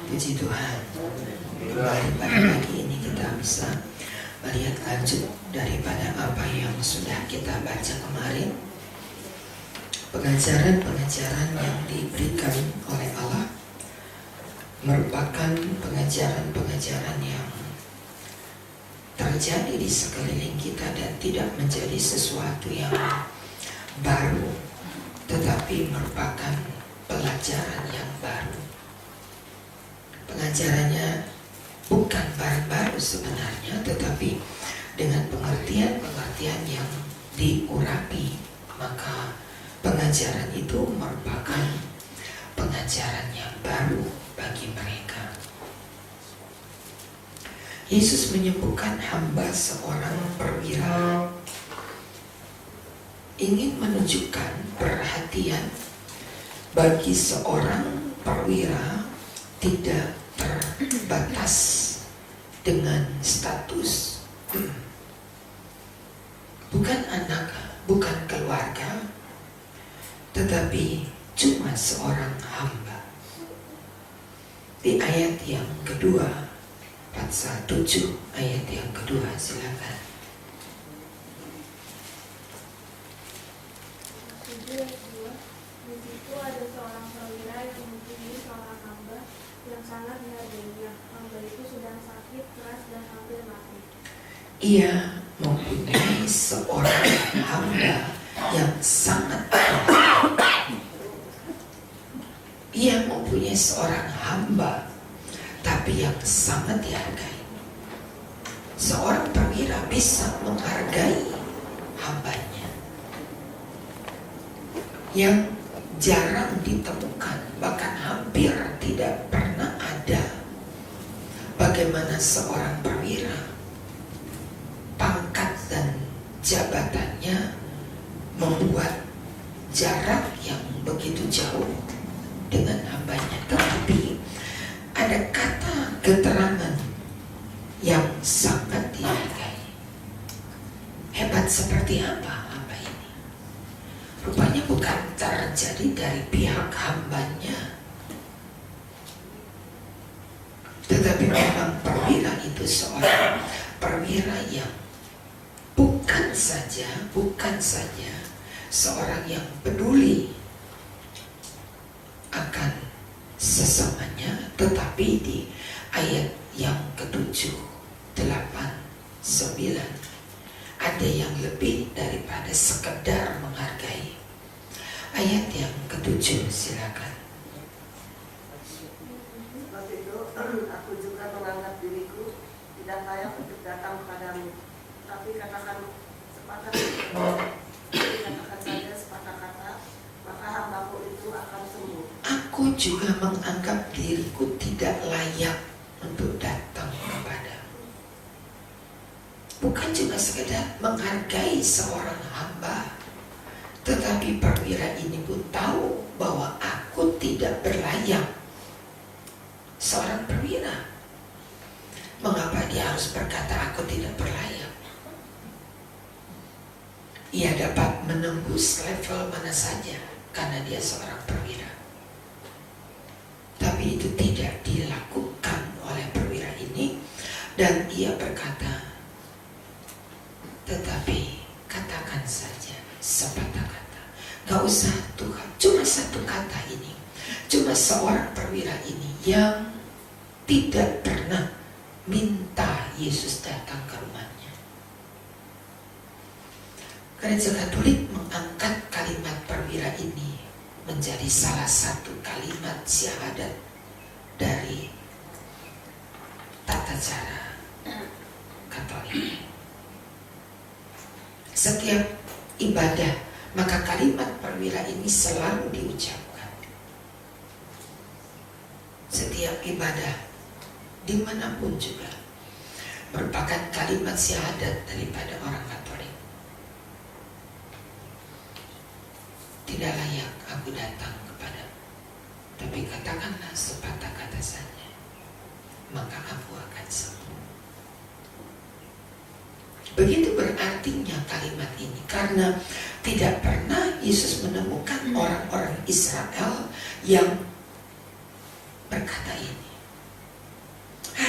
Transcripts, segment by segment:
Puji Tuhan. Kembali pada pagi ini kita bisa melihat lanjut daripada apa yang sudah kita baca kemarin. Pengajaran-pengajaran yang diberikan oleh Allah merupakan pengajaran-pengajaran yang terjadi di sekeliling kita dan tidak menjadi sesuatu yang baru, tetapi merupakan pelajaran yang baru. Pengajarannya bukan barang baru sebenarnya, tetapi dengan pengertian-pengertian yang diurapi, maka pengajaran itu merupakan pengajaran yang baru bagi mereka. Yesus menyembuhkan hamba seorang perwira, ingin menunjukkan perhatian bagi seorang perwira tidak terbatas dengan status, bukan anak, bukan keluarga, tetapi cuma seorang hamba. Di ayat yang kedua, pasal 7 ayat yang kedua, silakan. Di situ ada seorang perwira yang mempunyai seorang hamba yang sangat menghargainya. Hamba itu sedang sakit keras dan hampir mati. Ia mempunyai seorang hamba yang sangat Ia mempunyai seorang hamba tapi yang sangat dihargai. Seorang perwira bisa menghargai hambanya yang jarang ditemukan, bahkan hampir tidak pernah ada. Bagaimana seorang perwira pangkat dan jabatannya membuat jarak yang begitu jauh dengan hambanya, tetapi ada kata keterangan yang sangat dihargai. Hebat seperti apa hamba ini? Rupanya bukan terjadi dari pihak hambanya, tetapi memang perwira itu seorang perwira yang bukan saja seorang yang peduli akan sesamanya, tetapi di ayat yang ke-7, 8, 9 ada yang lebih daripada sekedar menghargai. Ayat yang ke-7, silakan. Sebab itu aku juga menganggap diriku tidak layak untuk datang kepadamu. Tapi katakan saja sepatah kata, maka hambaku itu akan sembuh. Aku juga menganggap diriku tidak layak untuk datang kepadamu. Bukan cuma sekedar menghargai seorang hamba, tetapi perwira ini pun tahu bahwa aku tidak berlayak. Seorang perwira, mengapa dia harus berkata aku tidak berlayak? Ia dapat menembus level mana saja karena dia seorang perwira. Tapi itu tidak dilakukan oleh perwira ini, dan ia berkata, tetapi katakan saja sepatah kata. Gak usah Tuhan, cuma satu kata ini. Cuma seorang perwira ini yang tidak pernah minta Yesus datang ke rumahnya. Gereja Katolik mengangkat kalimat perwira ini menjadi salah satu kalimat syahadat dari tata cara Katolik. Setiap ibadah, maka kalimat perwira ini selalu diucapkan. Setiap ibadah, dimanapun juga, merupakan kalimat syahadat daripada orang Katolik. Tidak layak aku datang kepadamu, tapi katakanlah sepatah kata saja, maka aku akan sembuh. Begitu berartinya kalimat ini, karena tidak pernah Yesus menemukan orang-orang Israel yang berkata ini.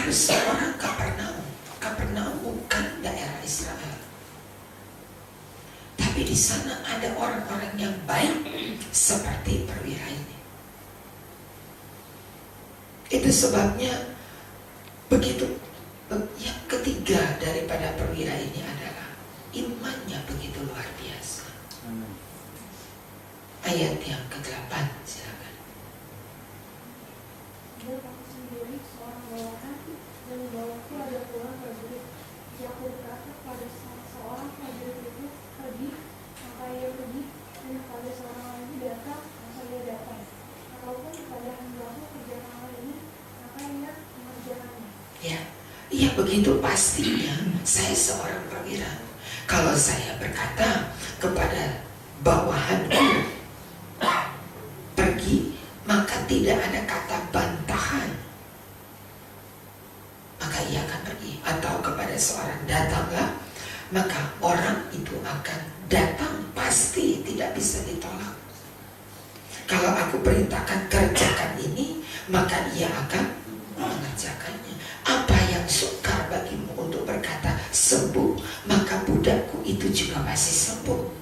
harus seorang Kapernaum. Kapernaum bukan daerah Israel, tapi di sana ada orang-orang yang baik seperti perwira ini. Itu sebabnya begitu. Yang ketiga daripada perwira ini adalah imannya begitu luar biasa. Ayat yang ke-8, silakan. Dan aku sendiri seorang bawahan dan membawaku ada pulang prajurit. Aku berkata pada seorang prajurit itu pergi, maka ia pergi, dan kepada seorang lagi datang, maka ia datang. Ataupun kepada hambaku kerjakan hal ini, maka ia mengerjakannya. Ya, iya begitu pastinya. Saya seorang perwira. Kalau saya berkata kepada bawahanku pergi, maka tidak ada kata bantahan, maka ia akan pergi. Atau kepada seorang datanglah, maka orang itu akan datang, pasti tidak bisa ditolak. Kalau aku perintahkan kerjakan ini, maka ia akan mengerjakannya. Apa yang sukar bagimu untuk berkata sembuh, maka budakku itu juga pasti sembuh.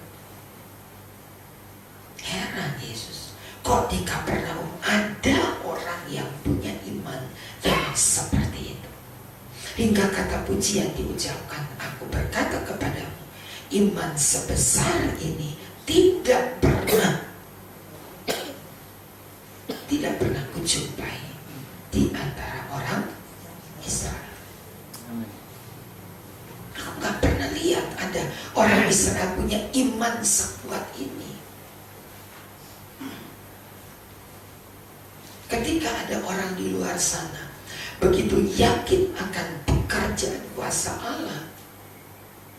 Heran Yesus, kok di Kapernaum ada orang yang punya iman yang seperti itu. Hingga kata pujian diucapkan, aku berkata kepadamu, iman sebesar ini tidak pernah kujumpai di antara orang Israel. Aku gak pernah lihat ada orang Israel punya iman sekuat ini. Ketika ada orang di luar sana begitu yakin akan pekerjaan kuasa Allah,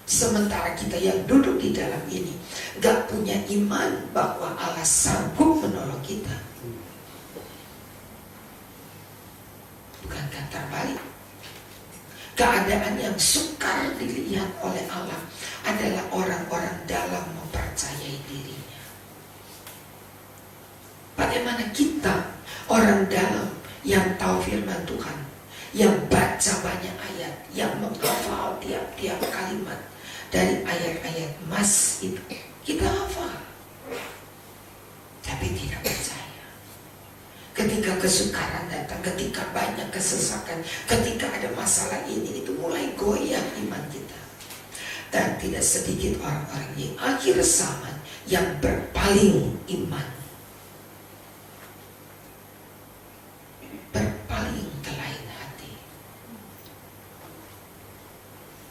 sementara kita yang duduk di dalam ini gak punya iman bahwa Allah sanggup menolong kita. Bukankah terbalik? Keadaan yang sukar dilihat oleh Allah adalah orang-orang dalam mempercayai dirinya. Bagaimana kita, orang dalam yang tahu firman Tuhan, yang baca banyak ayat, yang menghafal tiap-tiap kalimat dari ayat-ayat emas itu, kita hafal, tapi tidak percaya. Ketika kesukaran datang, ketika banyak kesesakan, ketika ada masalah ini, itu mulai goyah iman kita. Dan tidak sedikit orang-orang yang akhir zaman yang berpaling iman, berpaling ke lain hati,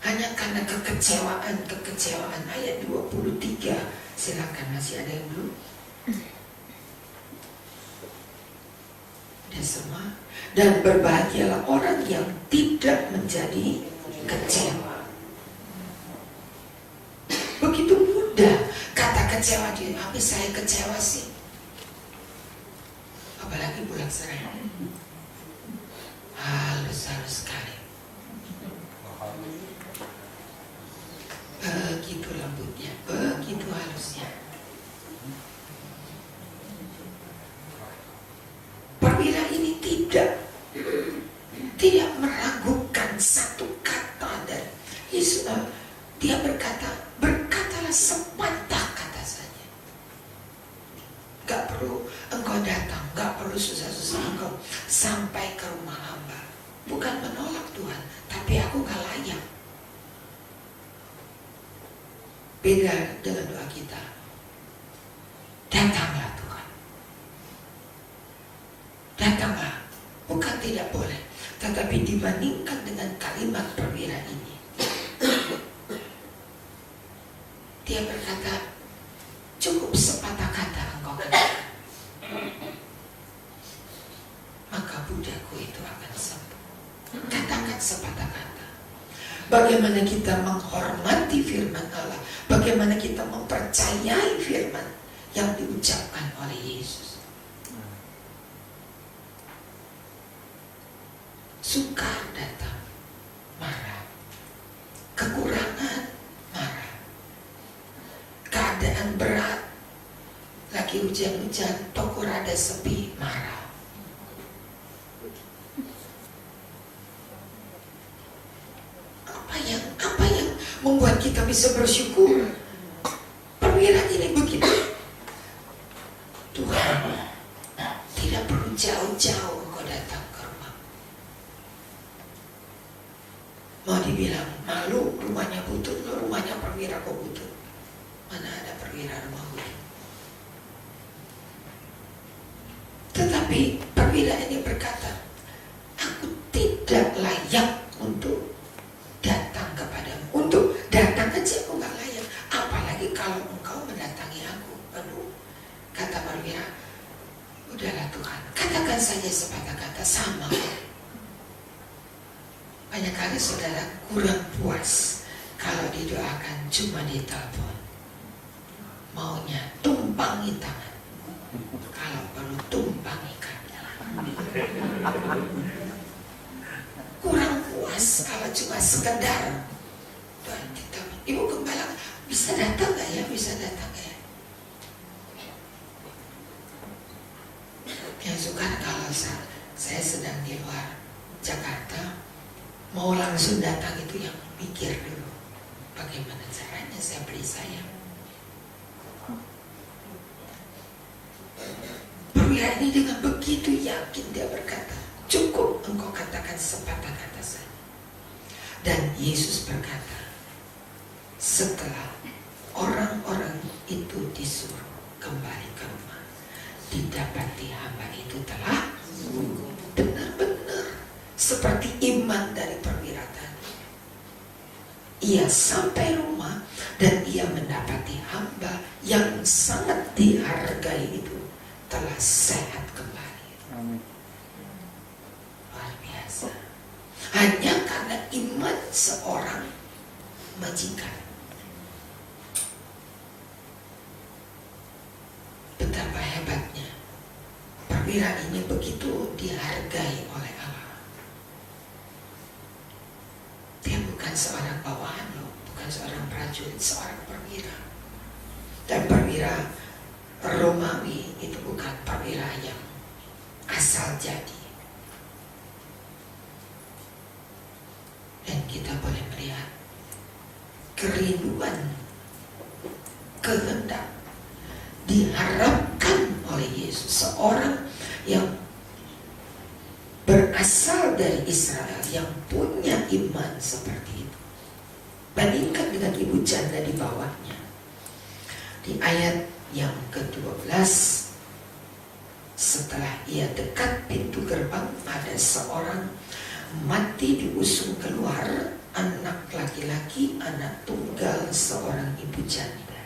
hanya karena kekecewaan. Ayat 23, silakan, masih ada yang belum? Semua. Dan berbahagialah orang yang tidak menjadi kecewa. Begitu mudah kata kecewa dia. Apa saya kecewa sih? Apalagi bulan serai. Halus sekali. Begitu lembutnya, begitu halusnya. Perwira ini tidak meragukan satu kata dari Yesus. Dia berkatalah sepatah kata saja. Gak perlu engkau datang, gak perlu susah-susah engkau sampai ke rumah hamba. Bukan menolak Tuhan, tapi aku gak layak. Beda dengan doa kita. Datanglah Tuhan. Datanglah, bukan tidak boleh, tetapi dibandingkan dengan kalimat perwira ini, dia berkata, cukup sepatah kata engkau katakan, maka budakku itu akan sembuh. Katakan sepatah kata. Bagaimana kita menghormati firman Allah, bagaimana kita mempercayai firman yang diucapkan oleh Yesus. Sukar datang, marah. Kekurangan, marah. Keadaan berat, lagi hujan-hujan, toko rada sepi, marah. membuat kita bisa bersyukur. Perwira ini begitu. Tuhan, tidak perlu jauh-jauh engkau datang ke rumah. Mau dibilang malu, rumahnya butut, rumahnya perwira kok butut. Mana ada perwira rumah butut. Tetapi perwira ini berkata, aku tidak layak untuk datang kepadamu. Untuk datang aja aku gak layak. Apalagi kalau engkau mendatangi aku. Aduh, kata perwira, udahlah Tuhan, katakan saja sepatah kata sama. Banyak kali saudara kurang puas kalau didoakan cuma di telepon. Maunya tumpangi tangan. Kalau perlu tumpangi kaki. Kurang puas kalau cuma sekedar doa kita. Ibu Gembala bisa datang gak ya? Bisa datang gak ya? Yang suka kalau saya sedang di luar Jakarta, mau langsung datang itu yang mikir dulu bagaimana caranya saya beli sayang. Perwira ini dengan begitu yakin dia berkata, cukup engkau katakan sepatah kata saja. Dan Yesus berkata, setelah orang-orang itu disuruh kembali ke rumah, didapati hamba itu telah benar-benar seperti iman dari perwira tadi. Ia sampai rumah dan ia mendapati hamba yang sangat dihargai itu telah sehat kembali. Amin. Luar biasa. Hanya karena iman seorang majikan. Betapa hebatnya perwira ini begitu dihargai oleh Allah. Dia bukan seorang bawahan loh, bukan seorang prajurit, seorang perwira. Dan perwira Romawi itu bukan perwira yang asal jadi. Dan kita boleh melihat kerinduan, kehendak diharapkan oleh Yesus, seorang yang berasal dari Israel yang punya iman seperti itu. Bandingkan dengan ibu janda di bawahnya. Di ayat yang ke-12, setelah ia dekat pintu gerbang, ada seorang mati diusung keluar, anak laki-laki, anak tunggal seorang ibu janda.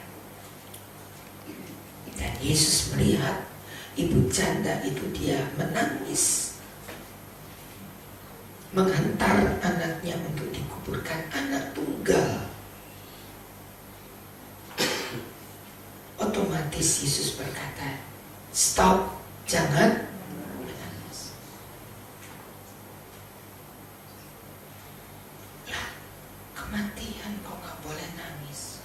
Dan Yesus melihat ibu janda itu, dia menangis, menghantar anaknya untuk dikuburkan, anak tunggal. Otomatis Yesus berkata, stop, jangan menangis. Lah, kematian kok gak boleh nangis?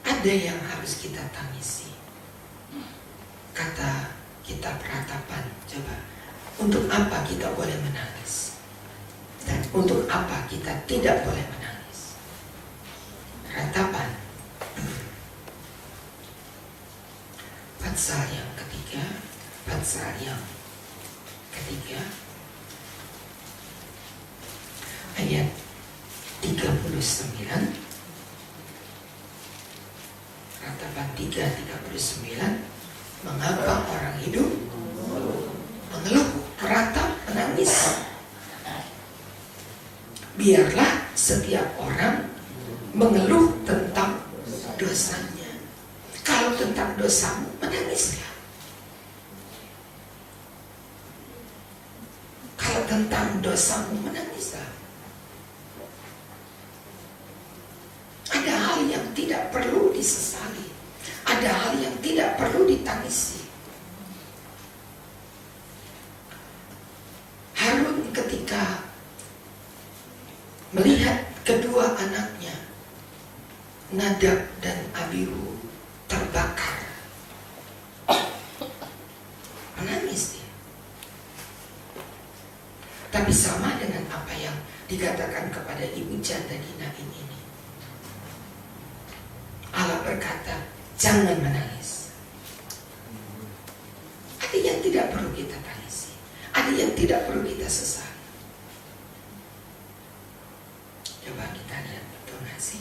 Ada yang harus kita tangisi. Kata kitab Ratapan, coba, untuk apa kita boleh menangis? Dan untuk apa kita tidak boleh menangis? Ratapan pasal yang ketiga, ayat 39. Ratapan 3:39. Mengapa orang hidup mengeluh, meratap, menangis? Biarlah setiap orang mengeluh tentang dosanya. Kalau tentang dosamu, menangislah. Kalau tentang dosamu, menangislah. Ada hal yang tidak perlu disesali. Ada hal yang tidak perlu ditangisi. Harun ketika melihat kedua anaknya, Nadab dan Abihu, terbakar, menangis dia. Tapi Tapi sama dengan apa yang dikatakan kepada ibu janda di Nain ini. Allah berkata, jangan menangis. Ada yang tidak perlu kita tangisi, ada yang tidak perlu kita sesali. Coba kita lihat, betul gak sih?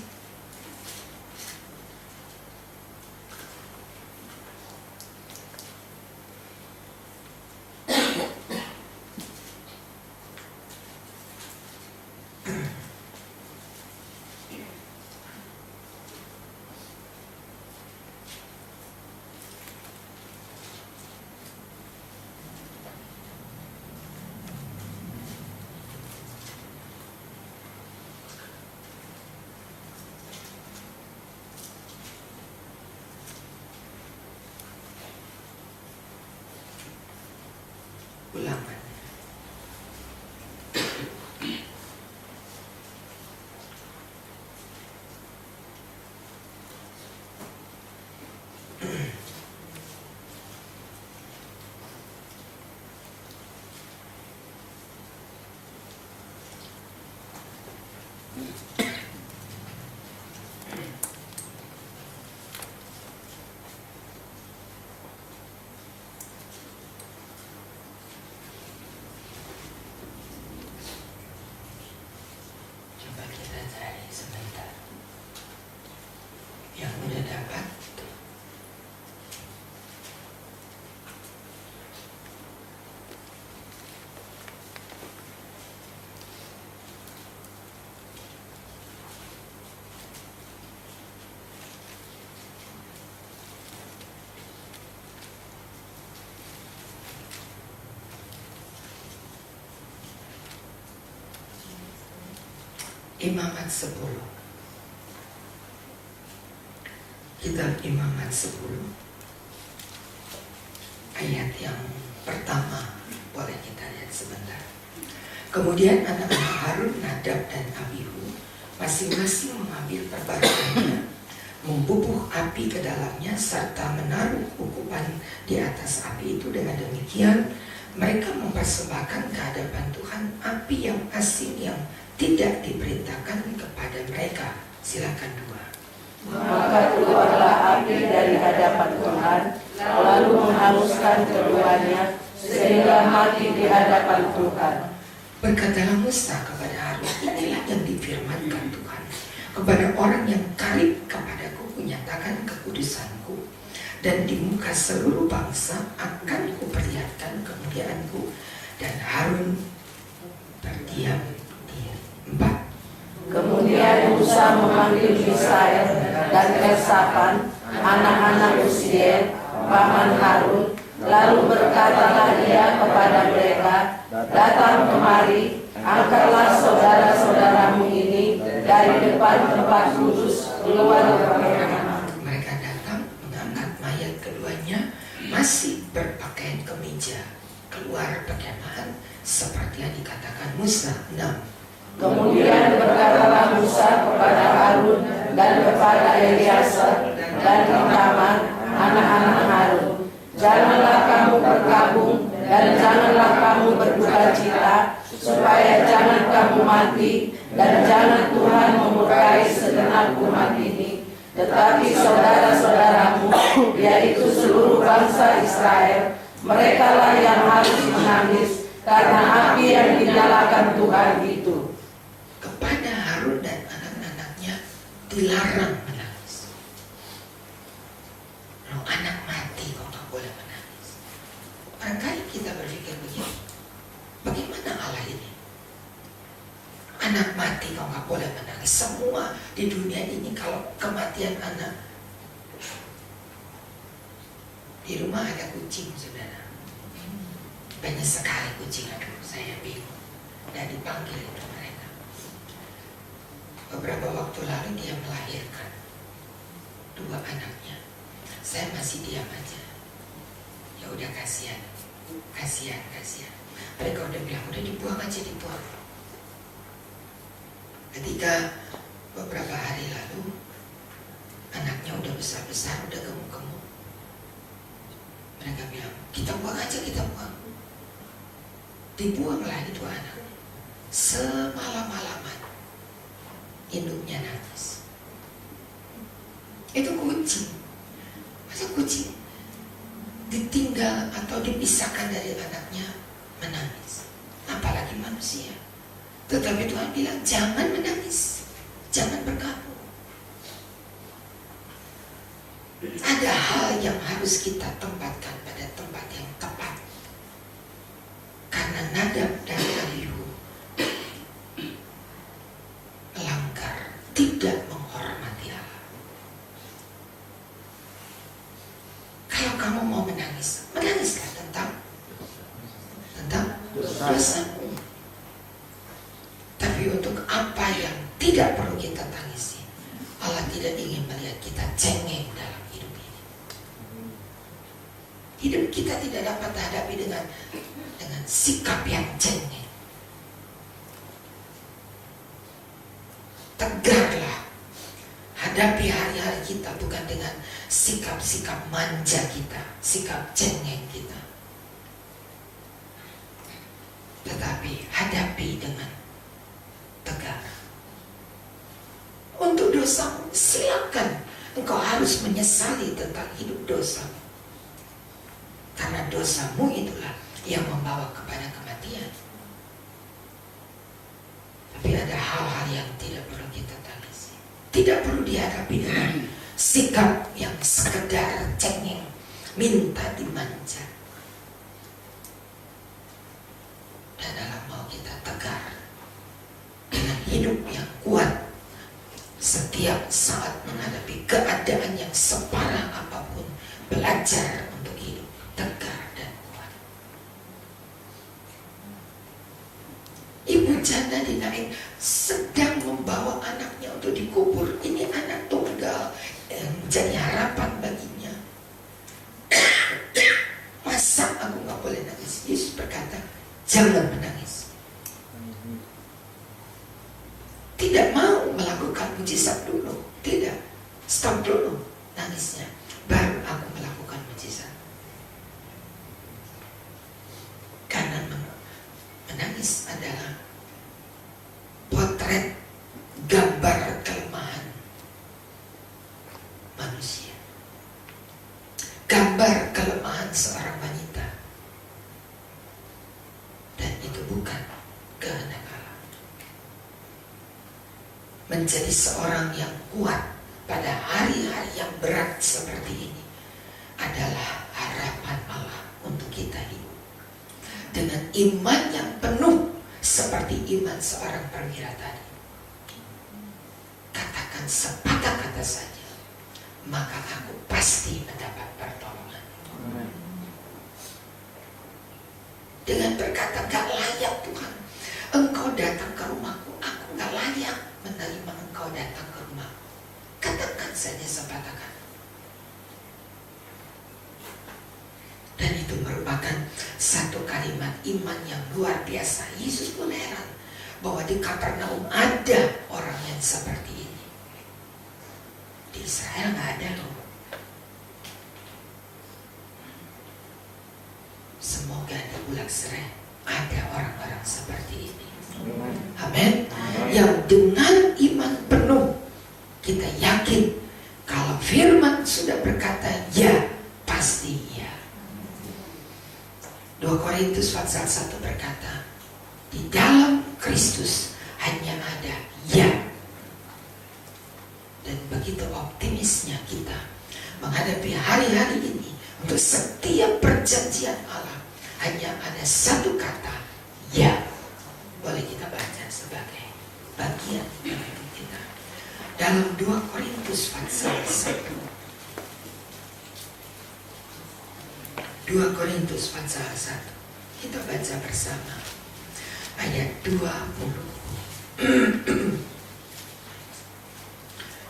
Ulangan. Coba kita cari sebentar. Yang udah dapat Imamat 10. Kitab Imamat 10 ayat yang pertama, boleh kita lihat sebentar. Kemudian anak-anak Harun, Nadab dan Abihu masing-masing mengambil perbarangannya, membubuh api ke dalamnya serta menaruh ukupan di atas api itu. Dengan demikian mereka mempersembahkan ke hadapan Tuhan api yang asing yang tidak diperintahkan kepada mereka. Silakan dua. Maka keluarlah api dari hadapan Tuhan, lalu menghanguskan keduanya sehingga mati di hadapan Tuhan. Berkatalah Musa kepada Harun, inilah yang difirmankan Tuhan, kepada orang yang karib kepadaku menyatakan kekudusanku, dan di muka seluruh bangsa akan kuperlihatkan kemuliaanku. Dan Harun berdiam diri. 4. Kemudian Musa memanggil Misael dan Elsafan, anak-anak Uziel, paman Harun, lalu berkatalah ia kepada mereka, datang kemari, angkatlah saudara-saudaramu ini dari depan tempat kudus keluar perkemahan. Mereka datang mengangkat mayat keduanya, masih berpakaian kemeja, keluar perkemahan seperti yang dikatakan Musa. 6. Kemudian berkatalah Musa kepada Harun dan kepada Eleazar dan Itamar, anak-anak Harun, janganlah kamu berkabung dan janganlah kamu berduka cita, supaya jangan kamu mati dan jangan Tuhan memurkai segenap umat ini. Tetapi saudara-saudaramu, yaitu seluruh bangsa Israel, merekalah yang harus menangis karena api yang dinyalakan Tuhan itu. Kepada Harun dan anak-anaknya dilarang menangis. Kalau anak mati kok nggak boleh menangis. Barangkali kita berpikir begini, bagaimana Allah ini? Anak mati kok nggak boleh menangis. Semua di dunia ini kalau kematian anak, di rumah ada kucing, saudara. Banyak sekali kucing, aduh saya bingung. Dan dipanggil itu mereka. Beberapa waktu lalu dia melahirkan 2 anaknya. Saya masih diam aja. Ya udah, kasihan. Mereka udah bilang udah dibuang aja, dibuang. Ketika beberapa hari lalu anaknya udah besar-besar, udah gemuk-gemuk, mereka bilang kita buang aja, kita buang. Dibuanglah itu anak. semalam-malaman induknya nangis. Itu kucing. Masa kucing ditinggal atau dipisahkan dari anaknya menangis? Apalagi manusia. Tetapi Tuhan bilang jangan menangis, jangan berkabung. Ada hal yang harus kita tempatkan pada tempat yang tepat. Karena Nadab dan Abihu melanggar, tidak menghormati Allah. Kalau kamu mau menangis, menangislah tentang dosamu. Tapi untuk apa yang tidak perlu kita tangisi, Allah tidak ingin melihat kita cengeng dalam hidup ini. Hidup kita tidak dapat dihadapi dengan sikap yang cengeng. Tegarlah. Hadapi hari-hari kita bukan dengan sikap-sikap manja kita, sikap cengeng kita. Tetapi hadapi dengan tegar. Untuk dosamu, silakan engkau harus menyesali tentang hidup dosamu. Karena dosamu itulah yang membawa kepada kematian. Tapi ada hal-hal yang tidak perlu kita tangisi. Tidak perlu dihadapi dengan sikap yang sekedar cengeng, minta dimanja. Dan dalam mau kita tegar dengan hidup yang kuat setiap saat menghadapi keadaan yang separah apapun, belajar untuk hidup tegar dan kuat. Ibu janda di Nain sedang membawa anaknya untuk dikubur. Ini anak tunggal yang menjadi harapan baginya. Masa aku gak boleh nangis? Yesus berkata, jangan menangis. Tidak mau melakukan mujizat dulu. Tidak. Stop dulu nangisnya. Baru aku melakukan mujizat. Karena menangis adalah potret gambar kelemahan manusia. Gambar kelemahan seorang wanita. Dan itu bukan kehendak Allah. Menjadi seorang yang kuat pada hari-hari yang berat seperti ini adalah harapan Allah untuk kita hidup dengan iman yang penuh seperti iman seorang perwira tadi. Katakan sepatah kata saja, maka aku pasti mendapat pertolongan. Dengan berkata, gak layak Tuhan Engkau datang ke rumahku, aku gak layak menerima Engkau datang ke rumahku. Katakan saja sepatah kata. Dan itu merupakan satu kalimat iman yang luar biasa. Yesus pun heran bahwa di Kapernaum ada orang yang seperti ini. Di Israel gak ada loh. Semoga di Bulak-Seren ada orang-orang seperti ini. Amin. Yang dengan iman penuh kita yakin kalau firman sudah berkata ya, pasti ya. 2 Korintus pasal 1 berkata, di dalam Kristus hanya ada ya. Dan begitu optimisnya kita menghadapi hari-hari ini. Untuk setiap perjanjian Allah hanya ada satu kata ya. Boleh kita baca sebagai bagian dari hidup kita dalam 2 Korintus pasal 1. 2 Korintus pasal 1. Kita baca bersama ayat 20.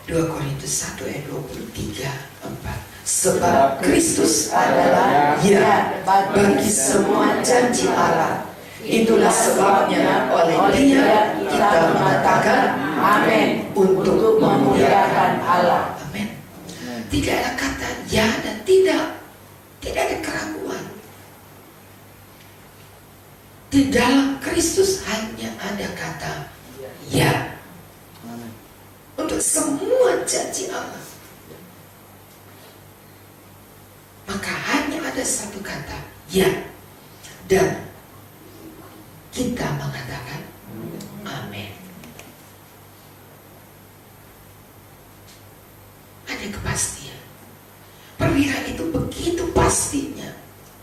2 Korintus 1 ayat 23, 4. Sebab Kristus adalah ya bagi semua janji Allah. Itulah sebabnya oleh Dia kita mengatakan amin untuk memuliakan Allah. Amin. Tidak ada kata ya dan tidak. Tidak ada keraguan. Di dalam Kristus hanya ada kata ya. Untuk semua janji Allah. Maka hanya ada satu kata ya. Dan kita mengatakan amin. Ada kepastian. Perwira itu begitu pastinya.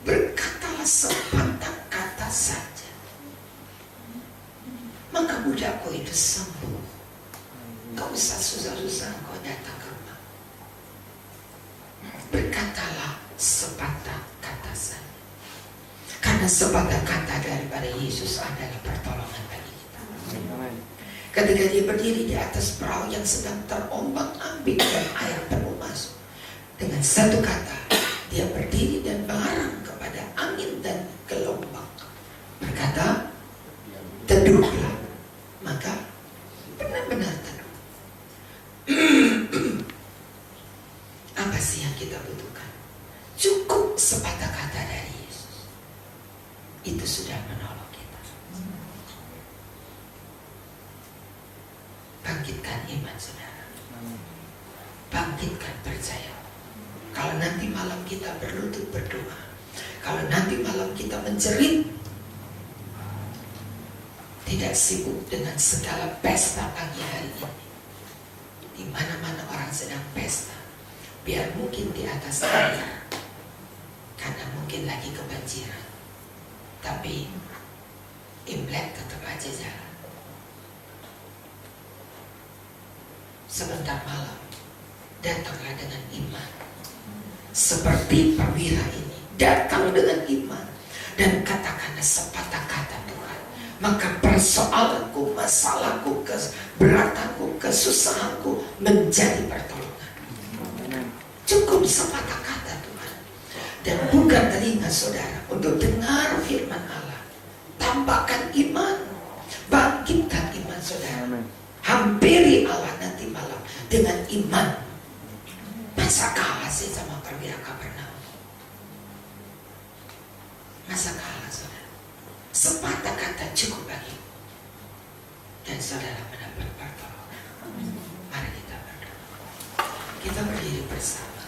Berkatalah sepatah kata saja, maka budakku itu sembuh. Gak usah susah-susah kau datang ke rumah. Berkatalah sepatah kata saja. Karena sepatah kata daripada Yesus adalah pertolongan bagi kita. Ketika dia berdiri di atas perahu yang sedang terombang-ambing dan air penuh masuk, dengan satu kata dia berdiri dan melarang kepada angin dan gelombang, berkata, teduhlah. Maka benar-benar teduh. Apa sih yang kita butuhkan? Cukup sepatah kata dari Yesus. Itu sudah menolong kita. Bangkitkan iman saudara. Bangkitkan percaya. Kalau nanti malam kita berlutut berdoa, kalau nanti malam kita menjerit, tidak sibuk dengan segala pesta pagi hari ini. Di mana-mana orang sedang pesta, biar mungkin di atas air, karena mungkin lagi kebanjiran. Tapi Imlek tetap aja jalan. Sebentar malam, datanglah dengan iman. Seperti perwira ini, datang dengan iman dan katakanlah sepatah kata Tuhan. Maka persoalanku, masalahku, keberatanku, kesusahanku menjadi pertolongan. Cukup sepatah kata Tuhan. Dan buka telinga saudara untuk dengar firman Allah. Tambahkan iman, bangkitkan iman saudara. Hampiri Allah nanti malam dengan iman. Masa kalah sih sama perwira Kapernaum? Masa kalah saudara? Sepatah kata cukup bagi. Dan saudara mendapat pertolongan. Mari kita berdoa. Kita berdiri bersama.